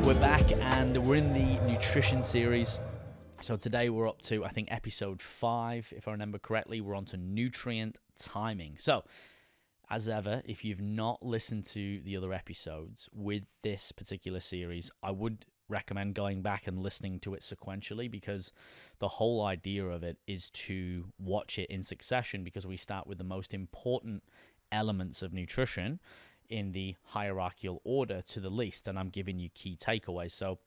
We're back and we're in the nutrition series. So today we're up to, I think, episode 5, if I remember correctly. We're on to nutrient timing. So, as ever, if you've not listened to the other episodes with this particular series, I would recommend going back and listening to it sequentially, because the whole idea of it is to watch it in succession, because we start with the most important elements of nutrition in the hierarchical order to the least, and I'm giving you key takeaways. So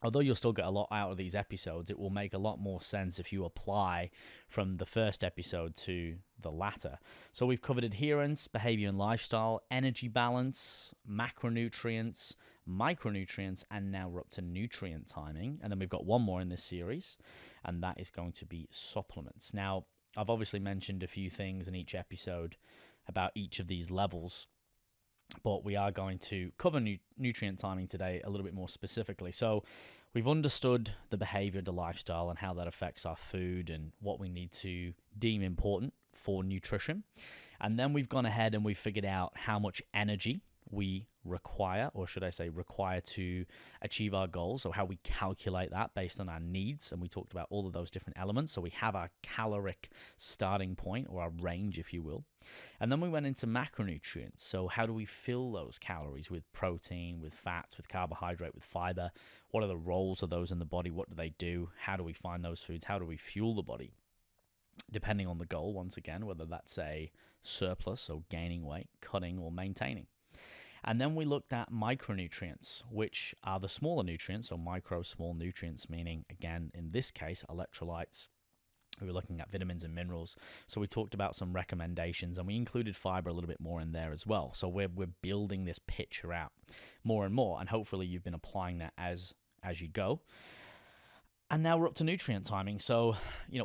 although you'll still get a lot out of these episodes, it will make a lot more sense if you apply from the first episode to the latter. So we've covered adherence, behavior and lifestyle, energy balance, macronutrients, micronutrients, and now we're up to nutrient timing. And then we've got one more in this series, and that is going to be supplements. Now, I've obviously mentioned a few things in each episode about each of these levels, but we are going to cover nutrient timing today a little bit more specifically. So we've understood the behavior, the lifestyle, and how that affects our food and what we need to deem important for nutrition. And then we've gone ahead and we've figured out how much energy we require, or should I say require, to achieve our goals, or how we calculate that based on our needs. And we talked about all of those different elements. So we have our caloric starting point, or our range, if you will. And then we went into macronutrients. So how do we fill those calories with protein, with fats, with carbohydrate, with fiber? What are the roles of those in the body? What do they do? How do we find those foods? How do we fuel the body? Depending on the goal, once again, whether that's a surplus, so gaining weight, cutting, or maintaining. And then we looked at micronutrients, which are the smaller nutrients, so micro, small nutrients, meaning, again, in this case, electrolytes. We were looking at vitamins and minerals. So we talked about some recommendations, and we included fiber a little bit more in there as well. So we're building this picture out more and more, and hopefully you've been applying that as you go. And now we're up to nutrient timing. So,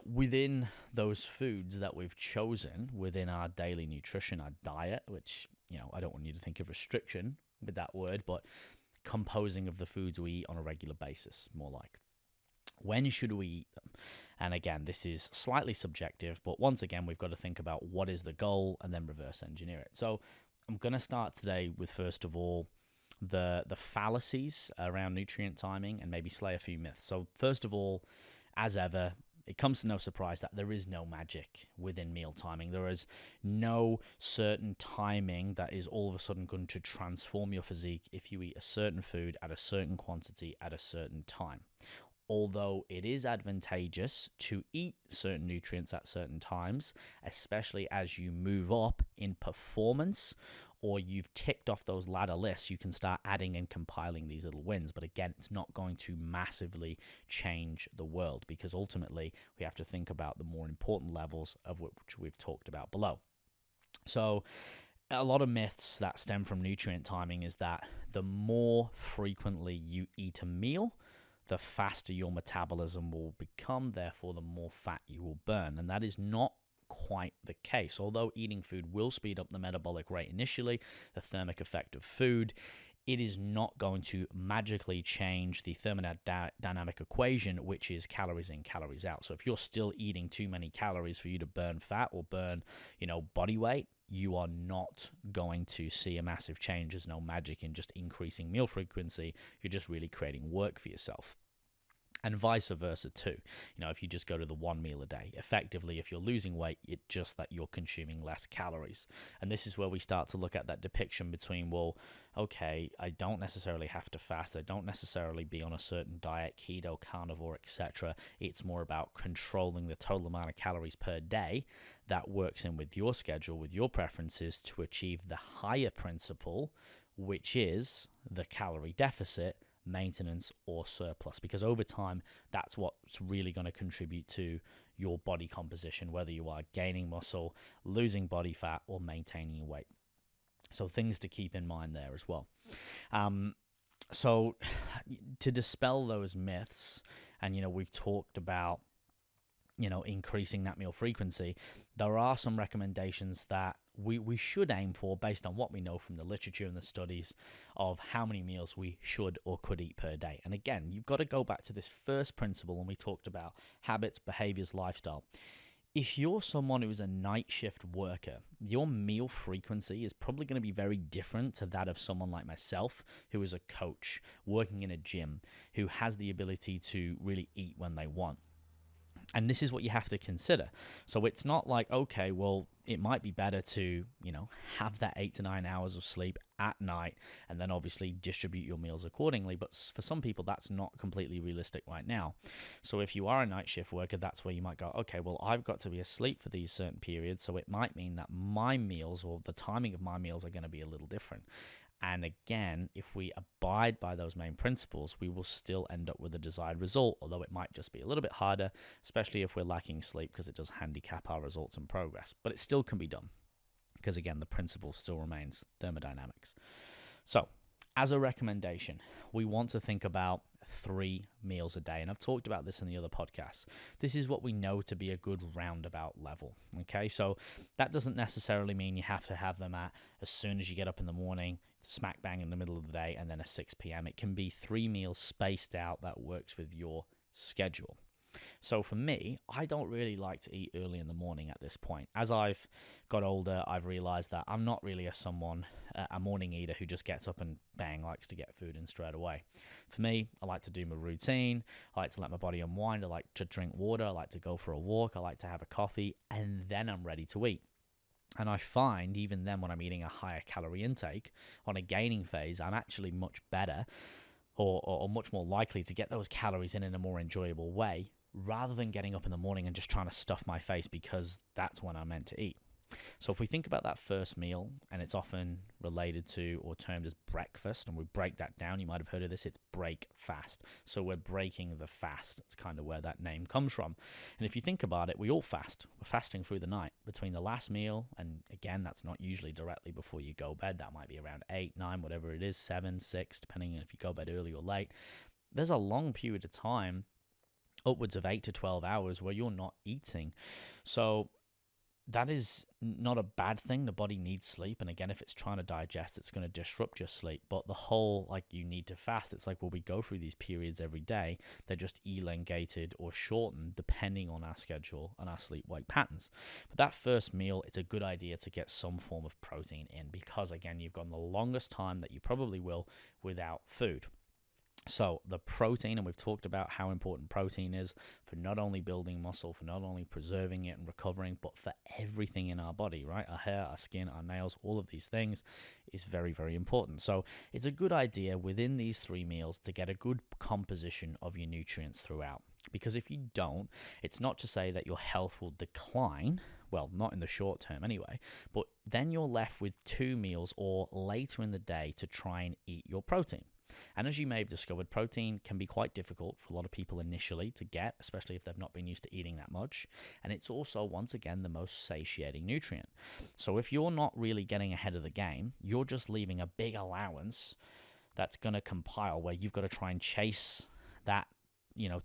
within those foods that we've chosen within our daily nutrition, our diet, which, I don't want you to think of restriction with that word, but composing of the foods we eat on a regular basis, more like. When should we eat them? And again, this is slightly subjective, but once again, we've got to think about what is the goal and then reverse engineer it. So I'm going to start today with, first of all, the fallacies around nutrient timing, and maybe slay a few myths. So first of all, as ever, it comes to no surprise that there is no magic within meal timing. There is no certain timing that is all of a sudden going to transform your physique if you eat a certain food at a certain quantity at a certain time. Although it is advantageous to eat certain nutrients at certain times, especially as you move up in performance, or you've ticked off those ladder lists, you can start adding and compiling these little wins. But again, it's not going to massively change the world, because ultimately we have to think about the more important levels of which we've talked about below. So a lot of myths that stem from nutrient timing is that the more frequently you eat a meal, the faster your metabolism will become, therefore the more fat you will burn. And that is not quite the case. Although eating food will speed up the metabolic rate initially, the thermic effect of food, it is not going to magically change the thermodynamic equation, which is calories in, calories out. So if you're still eating too many calories for you to burn fat or burn, body weight, you are not going to see a massive change. There's no magic in just increasing meal frequency. You're just really creating work for yourself. And vice versa too. If you just go to the one meal a day, effectively, if you're losing weight, it's just that you're consuming less calories. And this is where we start to look at that depiction between, well, okay, I don't necessarily have to fast. I don't necessarily be on a certain diet, keto, carnivore, etc. It's more about controlling the total amount of calories per day that works in with your schedule, with your preferences, to achieve the higher principle, which is the calorie deficit, maintenance, or surplus, because over time that's what's really going to contribute to your body composition, whether you are gaining muscle, losing body fat, or maintaining your weight. So things to keep in mind there as well. So to dispel those myths, and we've talked about increasing that meal frequency, there are some recommendations that we should aim for based on what we know from the literature and the studies of how many meals we should or could eat per day. And again, you've got to go back to this first principle when we talked about habits, behaviors, lifestyle. If you're someone who's a night shift worker, your meal frequency is probably going to be very different to that of someone like myself, who is a coach working in a gym, who has the ability to really eat when they want. And this is what you have to consider. So it's not like, okay, well, it might be better to, have that 8 to 9 hours of sleep at night and then obviously distribute your meals accordingly. But for some people, that's not completely realistic right now. So if you are a night shift worker, that's where you might go, okay, well, I've got to be asleep for these certain periods. So it might mean that my meals or the timing of my meals are going to be a little different. And again, if we abide by those main principles, we will still end up with a desired result, although it might just be a little bit harder, especially if we're lacking sleep, because it does handicap our results and progress. But it still can be done, because again, the principle still remains thermodynamics. So, as a recommendation, we want to think about 3 meals a day. And I've talked about this in the other podcasts. This is what we know to be a good roundabout level. Okay, so that doesn't necessarily mean you have to have them at as soon as you get up in the morning, smack bang in the middle of the day, and then a 6 p.m. It can be 3 meals spaced out that works with your schedule. So for me, I don't really like to eat early in the morning at this point. As I've got older, I've realized that I'm not really a morning eater who just gets up and bang, likes to get food in straight away. For me, I like to do my routine. I like to let my body unwind. I like to drink water. I like to go for a walk. I like to have a coffee, and then I'm ready to eat. And I find even then when I'm eating a higher calorie intake on a gaining phase, I'm actually much better or much more likely to get those calories in a more enjoyable way, rather than getting up in the morning and just trying to stuff my face because that's when I'm meant to eat. So if we think about that first meal, and it's often related to or termed as breakfast, and we break that down, you might have heard of this, it's break fast. So we're breaking the fast. That's kind of where that name comes from. And if you think about it, we all fast. We're fasting through the night between the last meal, and again, that's not usually directly before you go bed. That might be around 8, 9, whatever it is, 7, 6, depending on if you go bed early or late. There's a long period of time, upwards of 8 to 12 hours, where you're not eating. So that is not a bad thing. The body needs sleep. And again, if it's trying to digest, it's going to disrupt your sleep. But the whole, you need to fast, it's like, well, we go through these periods every day. They're just elongated or shortened depending on our schedule and our sleep-wake patterns. But that first meal, it's a good idea to get some form of protein in, because again, you've gone the longest time that you probably will without food. So the protein, and we've talked about how important protein is for not only building muscle, for not only preserving it and recovering, but for everything in our body, right? Our hair, our skin, our nails, all of these things is very, very important. So it's a good idea within these 3 meals to get a good composition of your nutrients throughout. Because if you don't, it's not to say that your health will decline, well, not in the short term anyway, but then you're left with 2 meals or later in the day to try and eat your protein. And as you may have discovered, protein can be quite difficult for a lot of people initially to get, especially if they've not been used to eating that much. And it's also, once again, the most satiating nutrient. So if you're not really getting ahead of the game, you're just leaving a big allowance that's going to compile where you've got to try and chase that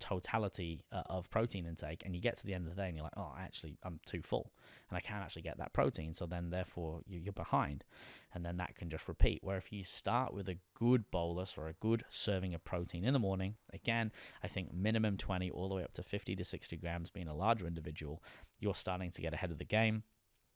totality of protein intake, and you get to the end of the day and you're like, oh, actually, I'm too full and I can't actually get that protein. So then therefore you're behind, and then that can just repeat. Where if you start with a good bolus or a good serving of protein in the morning, again, I think minimum 20 all the way up to 50 to 60 grams, being a larger individual, you're starting to get ahead of the game.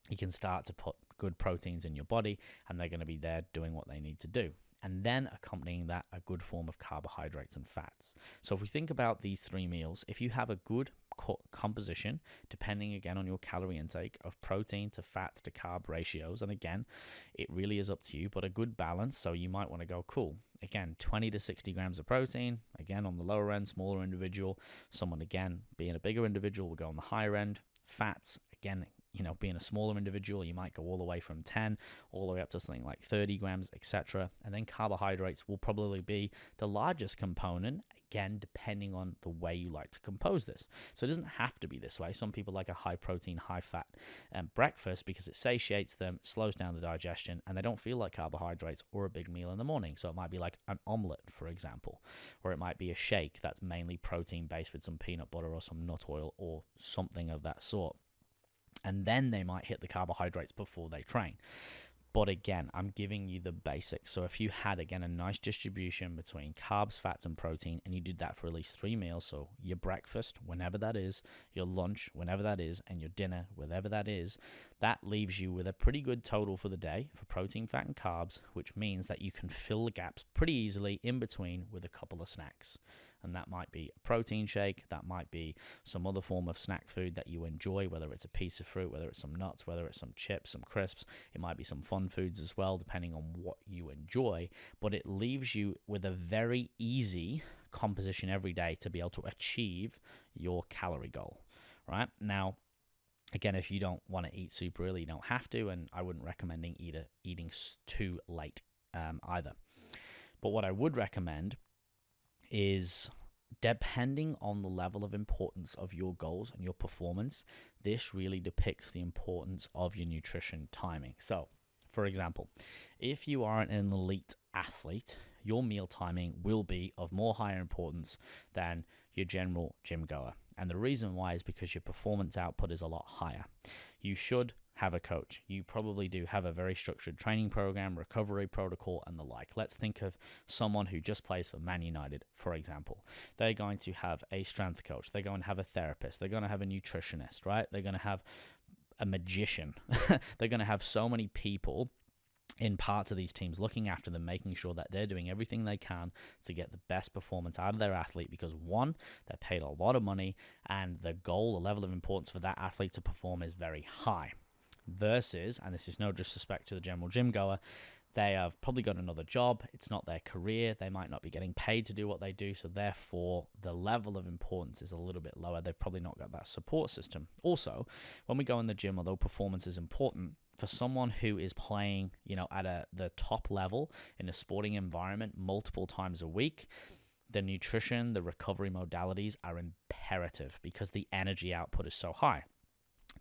You can start to put good proteins in your body, and they're going to be there doing what they need to do. And then accompanying that, a good form of carbohydrates and fats. So if we think about these 3 meals, if you have a good composition, depending again on your calorie intake, of protein to fats to carb ratios, and again, it really is up to you, but a good balance. So you might want to go, cool, again, 20 to 60 grams of protein, again, on the lower end, smaller individual. Someone, again, being a bigger individual, will go on the higher end. Fats, again, being a smaller individual, you might go all the way from 10 all the way up to something like 30 grams, etc. And then carbohydrates will probably be the largest component, again, depending on the way you like to compose this. So it doesn't have to be this way. Some people like a high protein, high fat breakfast because it satiates them, slows down the digestion, and they don't feel like carbohydrates or a big meal in the morning. So it might be like an omelet, for example, or it might be a shake that's mainly protein based with some peanut butter or some nut oil or something of that sort. And then they might hit the carbohydrates before they train. But again, I'm giving you the basics. So if you had, again, a nice distribution between carbs, fats, and protein, and you did that for at least 3 meals, so your breakfast, whenever that is, your lunch, whenever that is, and your dinner, whenever that is, that leaves you with a pretty good total for the day for protein, fat, and carbs, which means that you can fill the gaps pretty easily in between with a couple of snacks. And that might be a protein shake, that might be some other form of snack food that you enjoy, whether it's a piece of fruit, whether it's some nuts, whether it's some chips, some crisps. It might be some fun foods as well, depending on what you enjoy. But it leaves you with a very easy composition every day to be able to achieve your calorie goal, right? Now, again, if you don't want to eat super early, you don't have to, and I wouldn't recommend eating too late either. But what I would recommend is, depending on the level of importance of your goals and your performance, this really depicts the importance of your nutrition timing. So, for example, if you are an elite athlete, your meal timing will be of more higher importance than your general gym goer. And the reason why is because your performance output is a lot higher. You should have a coach. You probably do have a very structured training program, recovery protocol, and the like. Let's think of someone who just plays for Man United, for example. They're going to have a strength coach. They're going to have a therapist. They're going to have a nutritionist, right? They're going to have a magician. They're going to have so many people in parts of these teams looking after them, making sure that they're doing everything they can to get the best performance out of their athlete, because one, they're paid a lot of money, and the goal, the level of importance for that athlete to perform is very high. Versus, and this is no disrespect to the general gym goer, they have probably got another job. It's not their career. They might not be getting paid to do what they do. So therefore, the level of importance is a little bit lower. They've probably not got that support system. Also, when we go in the gym, although performance is important, for someone who is playing, at the top level in a sporting environment multiple times a week, the nutrition, the recovery modalities are imperative because the energy output is so high.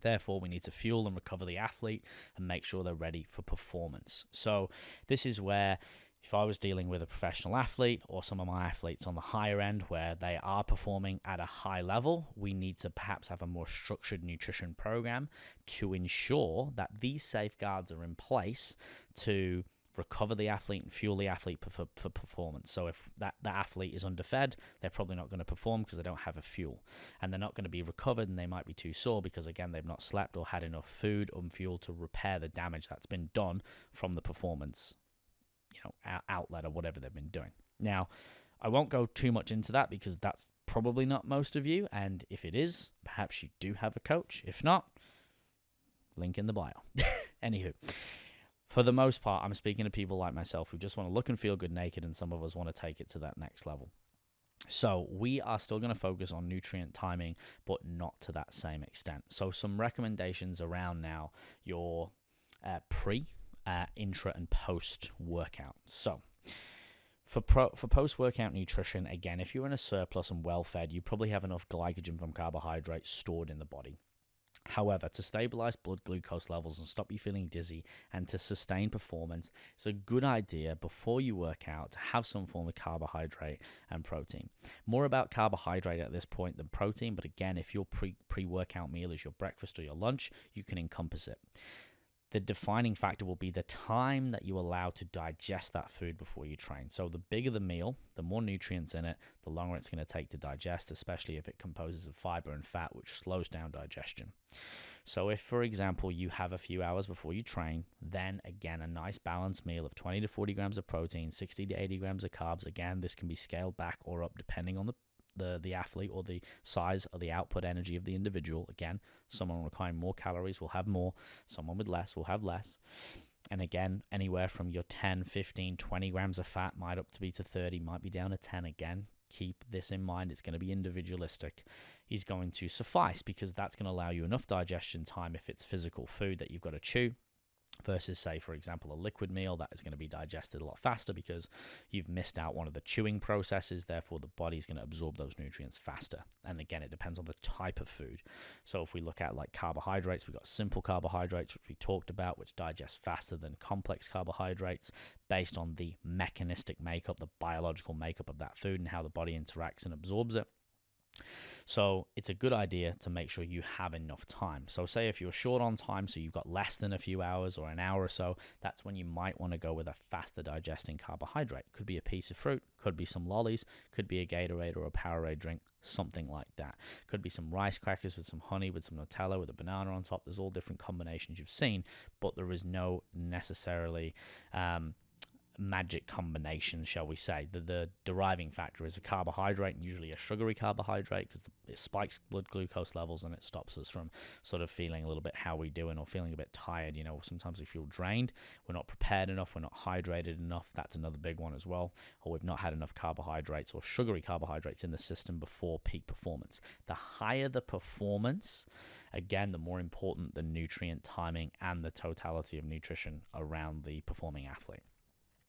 Therefore, we need to fuel and recover the athlete and make sure they're ready for performance. So this is where, if I was dealing with a professional athlete or some of my athletes on the higher end where they are performing at a high level, we need to perhaps have a more structured nutrition program to ensure that these safeguards are in place to recover the athlete and fuel the athlete for performance. So if that athlete is underfed, they're probably not going to perform because they don't have a fuel, and they're not going to be recovered, and they might be too sore because, again, they've not slept or had enough food or fuel to repair the damage that's been done from the performance outlet or whatever they've been doing. Now, I won't go too much into that because that's probably not most of you, and if it is, perhaps you do have a coach. If not, link in the bio. Anywho, for the most part, I'm speaking to people like myself who just want to look and feel good naked, and some of us want to take it to that next level. So we are still going to focus on nutrient timing, but not to that same extent. So some recommendations around now your pre, intra, and post-workout. So for post-workout nutrition, again, if you're in a surplus and well-fed, you probably have enough glycogen from carbohydrates stored in the body. However, to stabilize blood glucose levels and stop you feeling dizzy and to sustain performance, it's a good idea before you work out to have some form of carbohydrate and protein. More about carbohydrate at this point than protein, but again, if your pre-workout meal is your breakfast or your lunch, you can encompass it. The defining factor will be the time that you allow to digest that food before you train. So the bigger the meal, the more nutrients in it, the longer it's going to take to digest, especially if it composes of fiber and fat, which slows down digestion. So if, for example, you have a few hours before you train, then again, a nice balanced meal of 20 to 40 grams of protein, 60 to 80 grams of carbs. Again, this can be scaled back or up depending on the athlete or the size of the output energy of the individual. Again, someone requiring more calories will have more, someone with less will have less. And again, anywhere from your 10, 15, 20 grams of fat might up to be to 30, might be down to 10. Again, keep this in mind. It's going to be individualistic. Is going to suffice because that's going to allow you enough digestion time if it's physical food that you've got to chew, versus, say, for example, a liquid meal that is going to be digested a lot faster because you've missed out one of the chewing processes. Therefore, the body's going to absorb those nutrients faster. And again, it depends on the type of food. So if we look at like carbohydrates, we've got simple carbohydrates, which we talked about, which digest faster than complex carbohydrates based on the mechanistic makeup, the biological makeup of that food and how the body interacts and absorbs it. So it's a good idea to make sure you have enough time. So say if you're short on time, so you've got less than a few hours or an hour or so, that's when you might want to go with a faster digesting carbohydrate. Could be a piece of fruit, could be some lollies, could be a Gatorade or a Powerade drink, something like that. Could be some rice crackers with some honey, with some Nutella, with a banana on top. There's all different combinations you've seen, but there is no necessarily magic combination, shall we say. The deriving factor is a carbohydrate, and usually a sugary carbohydrate, because it spikes blood glucose levels and it stops us from sort of feeling a little bit how we doing, or feeling a bit tired. Sometimes we feel drained, we're not prepared enough, we're not hydrated enough. That's another big one as well. Or we've not had enough carbohydrates or sugary carbohydrates in the system before peak performance. The higher the performance, again, the more important the nutrient timing and the totality of nutrition around the performing athlete.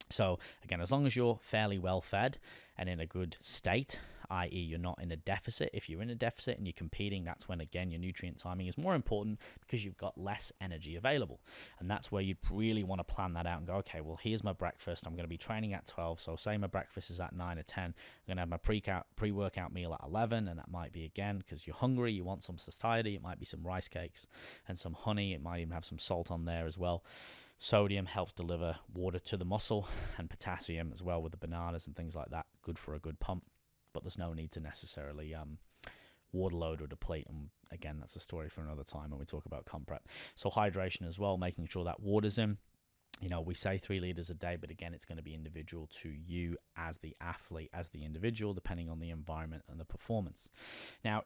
So again, as long as you're fairly well fed and in a good state, i.e. you're not in a deficit. If you're in a deficit and you're competing, that's when, again, your nutrient timing is more important, because you've got less energy available. And that's where you'd really want to plan that out and go, okay, well, here's my breakfast. I'm going to be training at 12. So say my breakfast is at 9 or 10. I'm going to have my pre-workout meal at 11. And that might be, again, because you're hungry, you want some satiety. It might be some rice cakes and some honey. It might even have some salt on there as well. Sodium helps deliver water to the muscle, and potassium as well with the bananas and things like that. Good for a good pump, but there's no need to necessarily water load or deplete. And again, that's a story for another time when we talk about comp prep. So hydration as well, making sure that water's in. We say 3 liters a day, but again, it's going to be individual to you as the athlete, as the individual, depending on the environment and the performance. Now,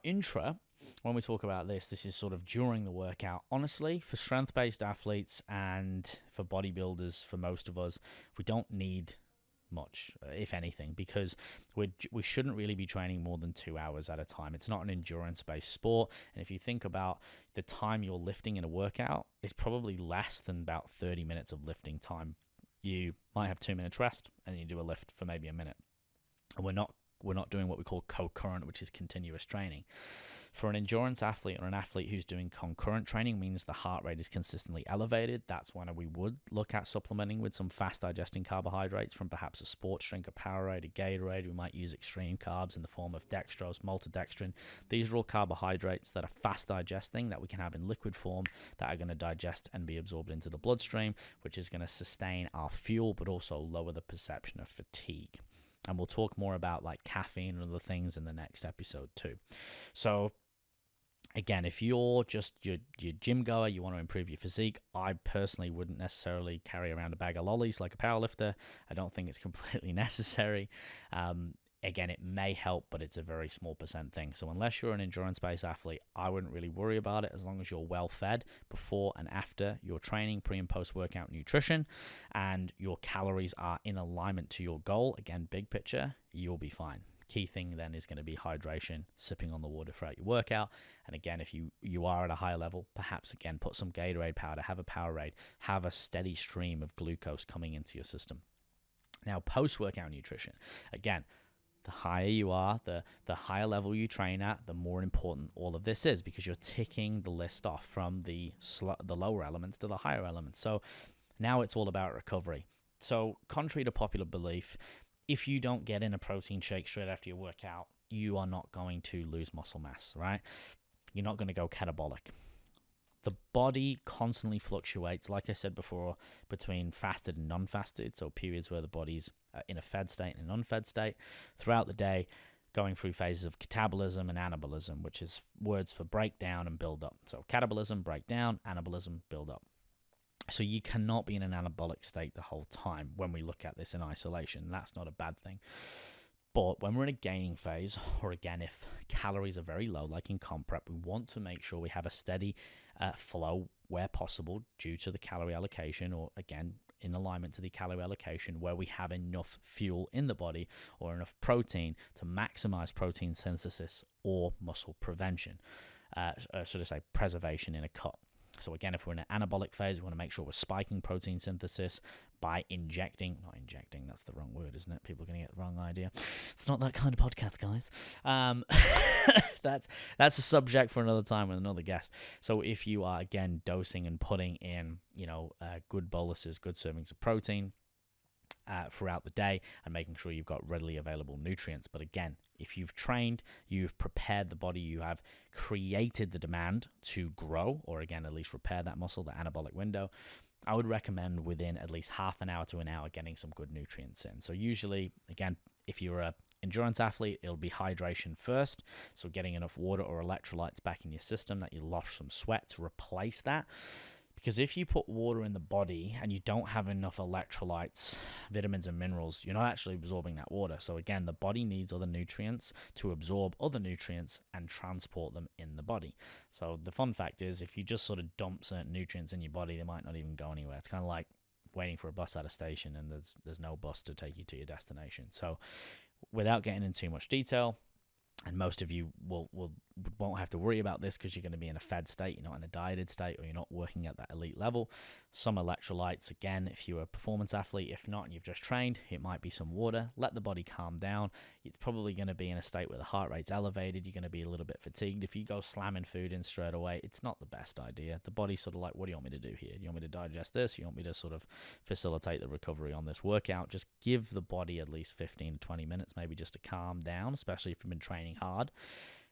when we talk about this is sort of during the workout. Honestly, for strength-based athletes and for bodybuilders, for most of us, we don't need much, if anything, because we shouldn't really be training more than 2 hours at a time. It's not an endurance-based sport, and if you think about the time you're lifting in a workout, it's probably less than about 30 minutes of lifting time. You might have 2 minutes rest, and you do a lift for maybe a minute. And we're not doing what we call concurrent, which is continuous training. For an endurance athlete or an athlete who's doing concurrent training, means the heart rate is consistently elevated. That's when we would look at supplementing with some fast digesting carbohydrates from perhaps a sports drink, a Powerade, a Gatorade. We might use extreme carbs in the form of dextrose, maltodextrin. These are all carbohydrates that are fast digesting, that we can have in liquid form, that are going to digest and be absorbed into the bloodstream, which is going to sustain our fuel, but also lower the perception of fatigue. And we'll talk more about like caffeine and other things in the next episode too. So again, if you're just your gym goer, you want to improve your physique, I personally wouldn't necessarily carry around a bag of lollies like a powerlifter. I don't think it's completely necessary. Again, it may help, but it's a very small % thing. So unless you're an endurance-based athlete, I wouldn't really worry about it, as long as you're well-fed before and after your training, pre- and post-workout nutrition, and your calories are in alignment to your goal. Again, big picture, you'll be fine. Key thing then is going to be hydration, sipping on the water throughout your workout. And again, if you are at a higher level, perhaps again, put some Gatorade powder, have a Powerade, have a steady stream of glucose coming into your system. Now, post-workout nutrition, again, the higher you are, the higher level you train at, the more important all of this is, because you're ticking the list off from the lower elements to the higher elements. So now it's all about recovery. So contrary to popular belief, if you don't get in a protein shake straight after your workout, you are not going to lose muscle mass, right? You're not going to go catabolic. The body constantly fluctuates, like I said before, between fasted and non-fasted, so periods where the body's in a fed state and an unfed state, throughout the day, going through phases of catabolism and anabolism, which is words for breakdown and build up. So catabolism, breakdown; anabolism, build up. So you cannot be in an anabolic state the whole time when we look at this in isolation. That's not a bad thing. But when we're in a gaining phase, or again, if calories are very low, like in comp prep, we want to make sure we have a steady flow where possible due to the calorie allocation, or again, in alignment to the calorie allocation, where we have enough fuel in the body or enough protein to maximize protein synthesis or muscle prevention, should I say preservation in a cut. So again, if we're in an anabolic phase, we want to make sure we're spiking protein synthesis by not injecting, that's the wrong word, isn't it? People are going to get the wrong idea. It's not that kind of podcast, guys. That's a subject for another time with another guest. So if you are, again, dosing and putting in, good boluses, good servings of protein, throughout the day, and making sure you've got readily available nutrients. But again, if you've trained, you've prepared the body, you have created the demand to grow, or again, at least repair that muscle, the anabolic window, I would recommend within at least half an hour to an hour getting some good nutrients in. So usually, again, if you're a endurance athlete, it'll be hydration first. So getting enough water or electrolytes back in your system that you lost some sweat to replace that. Because if you put water in the body and you don't have enough electrolytes, vitamins and minerals, you're not actually absorbing that water. So again, the body needs other nutrients to absorb other nutrients and transport them in the body. So the fun fact is, if you just sort of dump certain nutrients in your body, they might not even go anywhere. It's kind of like waiting for a bus at a station and there's no bus to take you to your destination. So without getting into too much detail, and most of you won't have to worry about this because you're going to be in a fed state, you're not in a dieted state, or you're not working at that elite level. Some electrolytes, again, if you're a performance athlete. If not, and you've just trained, it might be some water. Let the body calm down. It's probably going to be in a state where the heart rate's elevated. You're going to be a little bit fatigued. If you go slamming food in straight away, it's not the best idea. The body's sort of like, what do you want me to do here? Do you want me to digest this? You want me to sort of facilitate the recovery on this workout? Just give the body at least 15 to 20 minutes, maybe just to calm down, especially if you've been training hard.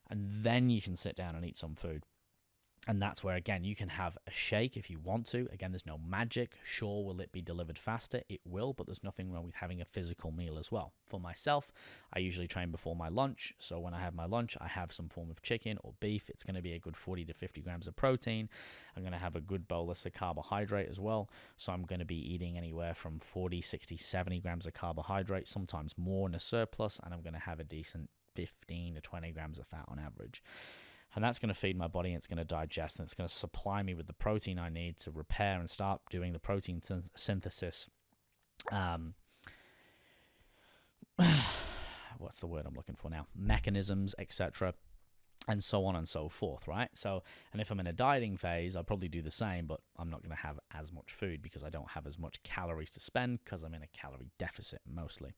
And then you can sit down and eat some food. And that's where, again, you can have a shake if you want to. Again, there's no magic. Sure, will it be delivered faster? It will, but there's nothing wrong with having a physical meal as well. For myself, I usually train before my lunch. So when I have my lunch, I have some form of chicken or beef. It's going to be a good 40 to 50 grams of protein. I'm going to have a good bolus of carbohydrate as well. So I'm going to be eating anywhere from 40, 60, 70 grams of carbohydrate, sometimes more in a surplus. And I'm going to have a decent 15 to 20 grams of fat on average. And that's going to feed my body, and it's going to digest, and it's going to supply me with the protein I need to repair and start doing the protein synthesis. What's the word I'm looking for now? Mechanisms, etc., and so on and so forth, right? So, and if I'm in a dieting phase, I'll probably do the same, but I'm not going to have as much food because I don't have as much calories to spend because I'm in a calorie deficit mostly.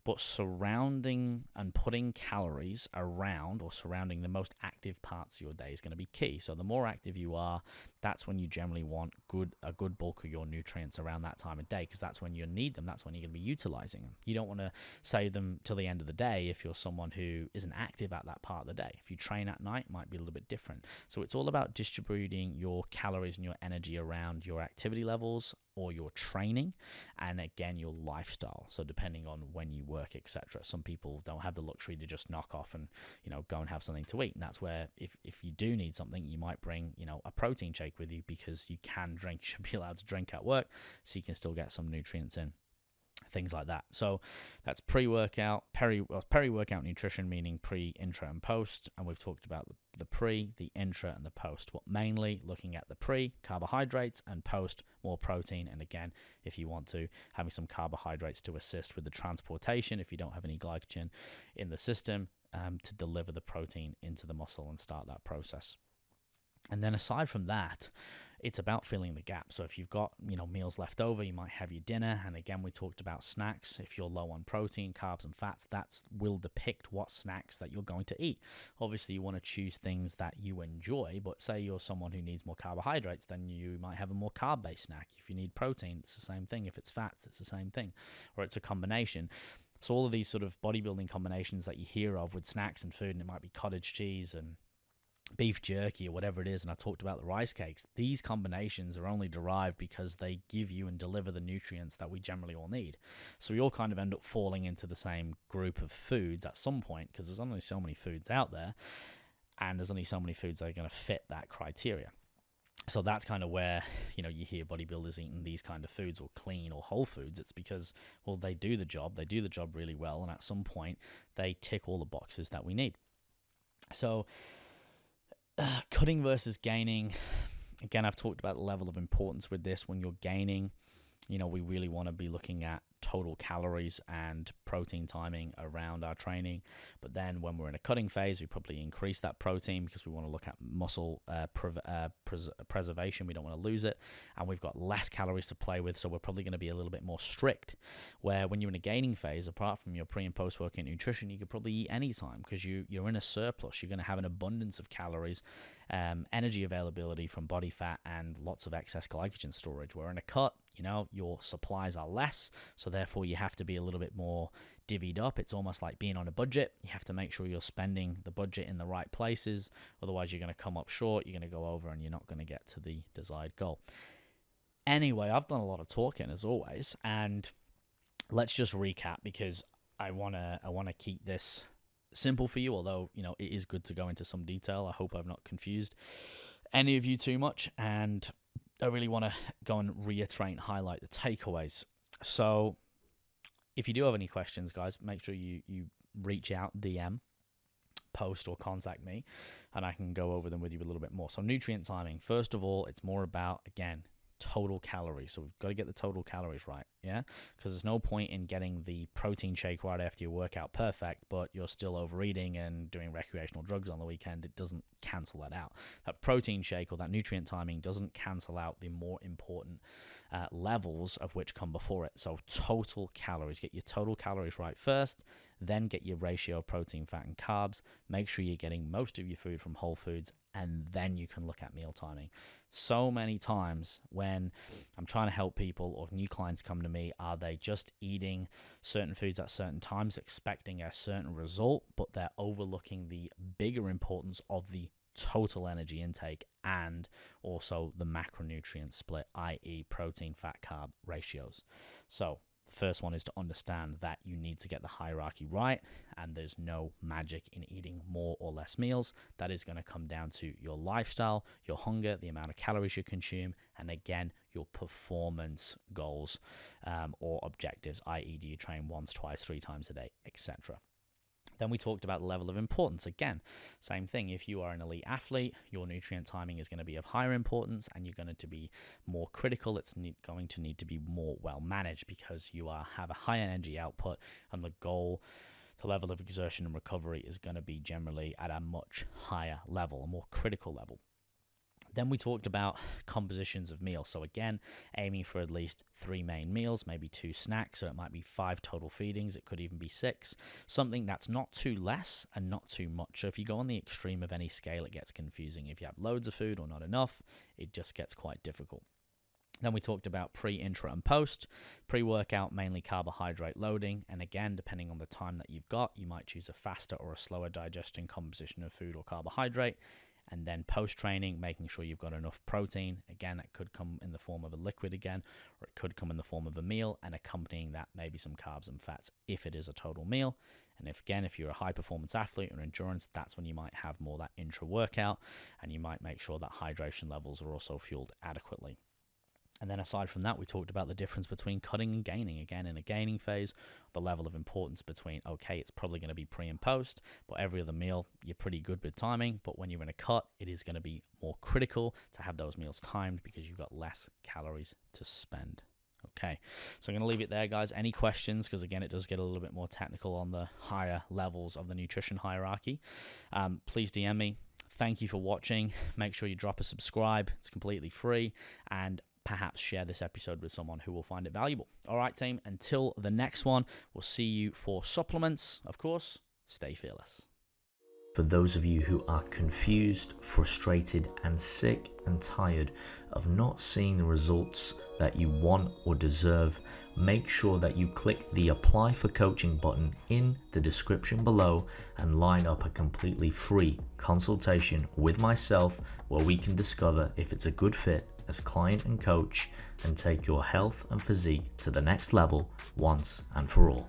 But surrounding and putting calories around or surrounding the most active parts of your day is going to be key. So the more active you are, that's when you generally want a good bulk of your nutrients around that time of day, because that's when you need them. That's when you're going to be utilizing them. You don't want to save them till the end of the day if you're someone who isn't active at that part of the day. If you train at night, it might be a little bit different. So it's all about distributing your calories and your energy around your activity levels or your training, and again, your lifestyle. So depending on when you work, etc. Some people don't have the luxury to just knock off and, go and have something to eat. And that's where if you do need something, you might bring, a protein shake with you, because you can drink, you should be allowed to drink at work, so you can still get some nutrients in. Things like that. So that's pre-workout, peri-workout nutrition, meaning pre, intra, and post. And we've talked about the pre, the intra, and the post. But mainly looking at the pre, carbohydrates, and post, more protein. And again, if you want to, having some carbohydrates to assist with the transportation, if you don't have any glycogen in the system, to deliver the protein into the muscle and start that process. And then aside from that, it's about filling the gap. So if you've got, meals left over, you might have your dinner. And again, we talked about snacks. If you're low on protein, carbs, and fats, that will depict what snacks that you're going to eat. Obviously, you want to choose things that you enjoy, but say you're someone who needs more carbohydrates, then you might have a more carb-based snack. If you need protein, it's the same thing. If it's fats, it's the same thing, or it's a combination. So all of these sort of bodybuilding combinations that you hear of with snacks and food, and it might be cottage cheese and beef jerky or whatever it is, and I talked about the rice cakes, these combinations are only derived because they give you and deliver the nutrients that we generally all need. So we all kind of end up falling into the same group of foods at some point, because there's only so many foods out there, and there's only so many foods that are going to fit that criteria. So that's kind of where, you hear bodybuilders eating these kind of foods, or clean or whole foods. It's because, well, they do the job really well, and at some point they tick all the boxes that we need. So cutting versus gaining, again, I've talked about the level of importance with this. When you're gaining, we really want to be looking at total calories and protein timing around our training. But then when we're in a cutting phase, we probably increase that protein because we want to look at muscle preservation. We don't want to lose it. And we've got less calories to play with, so we're probably going to be a little bit more strict. Where when you're in a gaining phase, apart from your pre and post workout nutrition, you could probably eat anytime because you're in a surplus. You're going to have an abundance of calories, energy availability from body fat, and lots of excess glycogen storage. Where in a cut, your supplies are less, so therefore you have to be a little bit more divvied up. It's almost like being on a budget. You have to make sure you're spending the budget in the right places, otherwise you're going to come up short, you're going to go over, and you're not going to get to the desired goal. Anyway, I've done a lot of talking as always, and let's just recap, because I want to keep this simple for you, although it is good to go into some detail. I hope I've not confused any of you too much, and I really want to go and reiterate and highlight the takeaways. So if you do have any questions, guys, make sure you reach out, DM, post, or contact me, and I can go over them with you a little bit more. So nutrient timing, first of all, it's more about, again, total calories. So we've got to get the total calories right, yeah? Because there's no point in getting the protein shake right after your workout perfect, but you're still overeating and doing recreational drugs on the weekend. It doesn't cancel that out. That protein shake or that nutrient timing doesn't cancel out the more important levels of which come before it. So total calories, get your total calories right first, then get your ratio of protein, fat, and carbs. Make sure you're getting most of your food from whole foods, and then you can look at meal timing. So many times when I'm trying to help people or new clients come to me, are they just eating certain foods at certain times, expecting a certain result, but they're overlooking the bigger importance of the total energy intake and also the macronutrient split, i.e. protein, fat, carb ratios. So the first one is to understand that you need to get the hierarchy right, and there's no magic in eating more or less meals. That is going to come down to your lifestyle, your hunger, the amount of calories you consume, and again, your performance goals or objectives, i.e. do you train once, twice, 3 times a day, etc. Then we talked about the level of importance. Again, same thing. If you are an elite athlete, your nutrient timing is going to be of higher importance, and you're going to be more critical. It's going to need to be more well managed, because you have a high energy output, and the level of exertion and recovery is going to be generally at a much higher level, a more critical level. Then we talked about compositions of meals. So again, aiming for at least 3 main meals, maybe 2 snacks. So it might be 5 total feedings. It could even be 6. Something that's not too less and not too much. So if you go on the extreme of any scale, it gets confusing. If you have loads of food or not enough, it just gets quite difficult. Then we talked about pre, intra, and post. Pre-workout, mainly carbohydrate loading. And again, depending on the time that you've got, you might choose a faster or a slower digesting composition of food or carbohydrate. And then post-training, making sure you've got enough protein. Again, it could come in the form of a liquid again, or it could come in the form of a meal, and accompanying that maybe some carbs and fats if it is a total meal. And if you're a high-performance athlete or endurance, that's when you might have more that intra-workout, and you might make sure that hydration levels are also fueled adequately. And then aside from that, we talked about the difference between cutting and gaining. Again, in a gaining phase, the level of importance between, okay, it's probably going to be pre and post, but every other meal, you're pretty good with timing. But when you're in a cut, it is going to be more critical to have those meals timed, because you've got less calories to spend. Okay, so I'm going to leave it there, guys. Any questions? Because again, it does get a little bit more technical on the higher levels of the nutrition hierarchy. Please DM me. Thank you for watching. Make sure you drop a subscribe. It's completely free. And perhaps share this episode with someone who will find it valuable. All right, team, until the next one, we'll see you for supplements. Of course, stay fearless. For those of you who are confused, frustrated, and sick and tired of not seeing the results that you want or deserve, make sure that you click the Apply for Coaching button in the description below and line up a completely free consultation with myself, where we can discover if it's a good fit as client and coach, and take your health and physique to the next level once and for all.